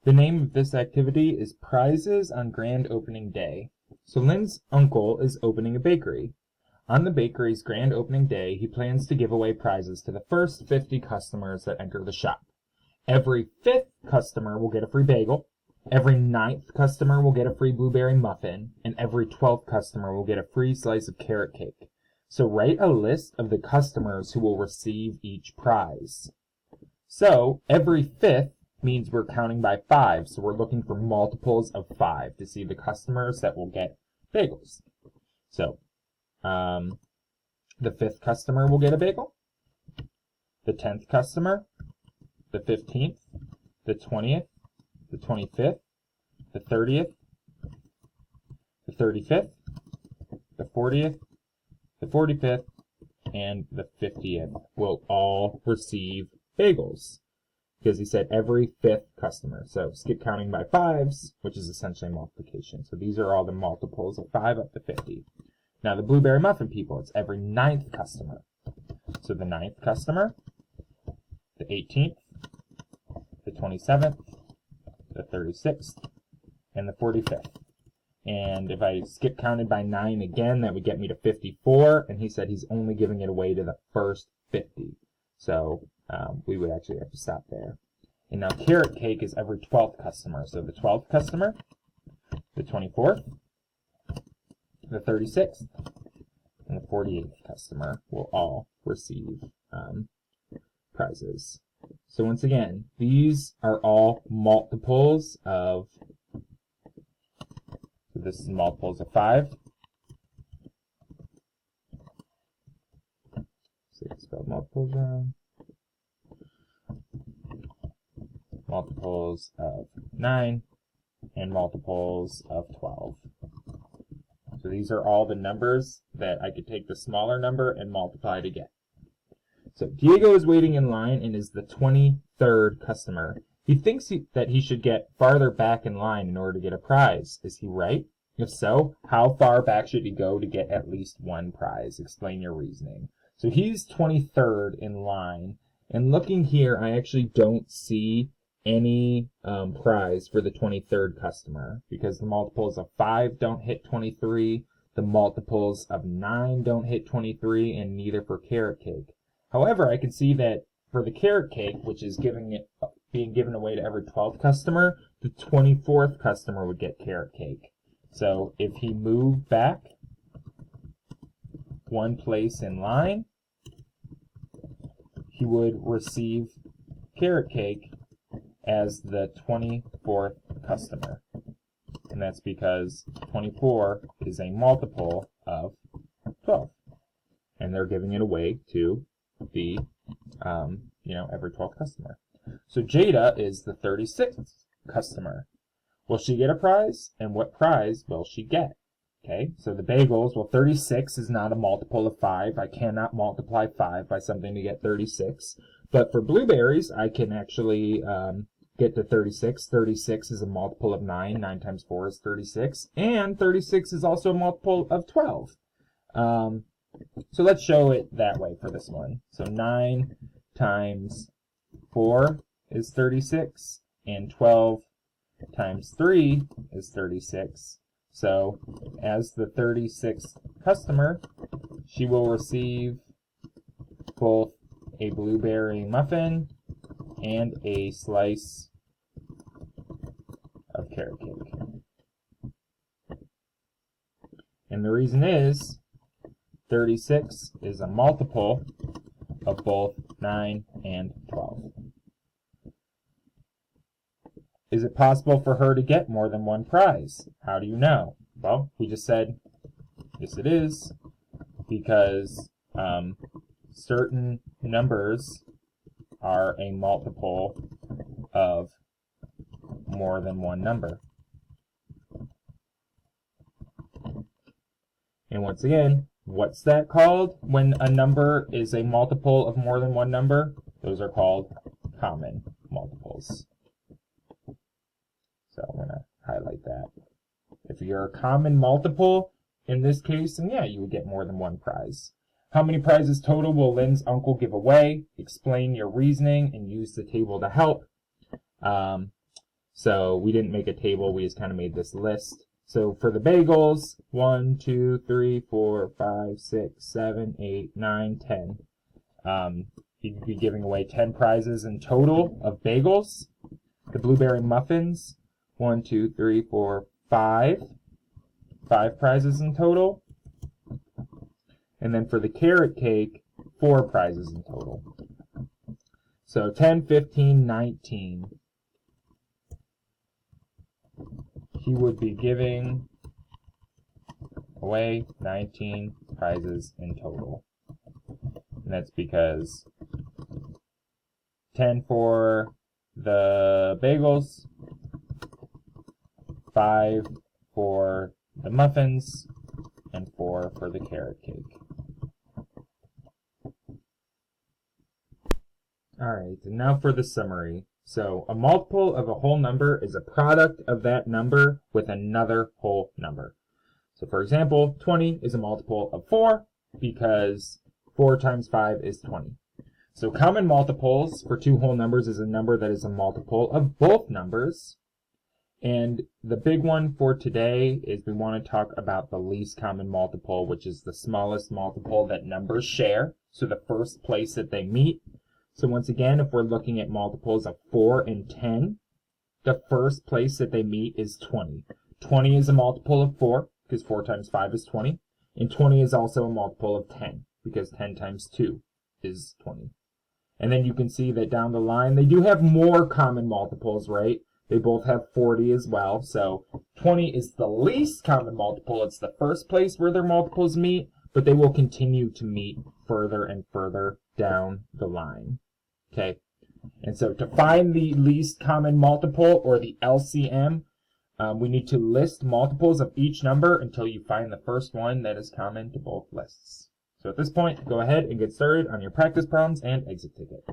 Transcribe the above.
The name of this activity is Prizes on Grand Opening Day. So Lynn's uncle is opening a bakery. On the bakery's grand opening day, he plans to give away prizes to the first 50 customers that enter the shop. Every 5th customer will get a free bagel, every 9th customer will get a free blueberry muffin, and every 12th customer will get a free slice of carrot cake. So write a list of the customers who will receive each prize. So every 5th means we're counting by 5, so we're looking for multiples of 5 to see the customers that will get bagels. So the 5th customer will get a bagel, the 10th customer, the 15th, the 20th, the 25th, the 30th, the 35th, the 40th, the 45th, and the 50th will all receive bagels, because he said every 5th customer. So skip counting by 5s, which is essentially multiplication. So these are all the multiples of 5 up to 50. Now the blueberry muffin people, it's every 9th customer. So the 9th customer, the 18th, the 27th, the 36th, and the 45th. And if I skip counted by 9 again, that would get me to 54, and he said he's only giving it away to the first 50. So we would actually have to stop there. And now carrot cake is every 12th customer. So the 12th customer, the 24th, the 36th, and the 48th customer will all receive prizes. So once again, these are all multiples of, so this is multiples of 5. So spell multiples wrong. Multiples of 9 and multiples of 12. So these are all the numbers that I could take the smaller number and multiply to get. So Diego is waiting in line and is the 23rd customer. He thinks that he should get farther back in line in order to get a prize. Is he right? If so, how far back should he go to get at least one prize? Explain your reasoning. So he's 23rd in line, and looking here, I actually don't see any prize for the 23rd customer, because the multiples of 5 don't hit 23, the multiples of 9 don't hit 23, and neither for carrot cake. However, I can see that for the carrot cake, which is being given away to every 12th customer, the 24th customer would get carrot cake. So if he moved back one place in line, he would receive carrot cake as the 24th customer. And that's because 24 is a multiple of 12. And they're giving it away to the, every 12th customer. So Jada is the 36th customer. Will she get a prize? And what prize will she get? Okay, so the bagels, well, 36 is not a multiple of 5. I cannot multiply 5 by something to get 36. But for blueberries, I can actually get to 36. 36 is a multiple of 9. 9 times 4 is 36. And 36 is also a multiple of 12. So let's show it that way for this one. So 9 times 4 is 36. And 12 times 3 is 36. So as the 36th customer, she will receive both a blueberry muffin and a slice of carrot cake. And the reason is 36 is a multiple of both 9 and 12. Is it possible for her to get more than one prize? How do you know? Well, we just said, yes it is, because certain numbers are a multiple of more than one number. And once again, what's that called when a number is a multiple of more than one number? Those are called common multiples. So I'm going to highlight that. If you're a common multiple, in this case, then yeah, you would get more than one prize. How many prizes total will Lynn's uncle give away? Explain your reasoning and use the table to help. So we didn't make a table, we just kind of made this list. So for the bagels, 1, 2, 3, 4, 5, 6, 7, 8, 9, 10. You'd be giving away 10 prizes in total of bagels. The blueberry muffins, 1, 2, 3, 4, 5. 5 prizes in total. And then for the carrot cake, 4 prizes in total. So 10, 15, 19. He would be giving away 19 prizes in total. And that's because 10 for the bagels, 5 for the muffins, and 4 for the carrot cake. Alright, and now for the summary. So, a multiple of a whole number is a product of that number with another whole number. So, for example, 20 is a multiple of 4 because 4 times 5 is 20. So, common multiples for two whole numbers is a number that is a multiple of both numbers. And the big one for today is we want to talk about the least common multiple, which is the smallest multiple that numbers share. So, the first place that they meet. So once again, if we're looking at multiples of 4 and 10, the first place that they meet is 20. 20 is a multiple of 4, because 4 times 5 is 20. And 20 is also a multiple of 10, because 10 times 2 is 20. And then you can see that down the line, they do have more common multiples, right? They both have 40 as well. So 20 is the least common multiple. It's the first place where their multiples meet, but they will continue to meet further and further down the line. Okay, and so to find the least common multiple, or the LCM, we need to list multiples of each number until you find the first one that is common to both lists. So at this point, go ahead and get started on your practice problems and exit ticket.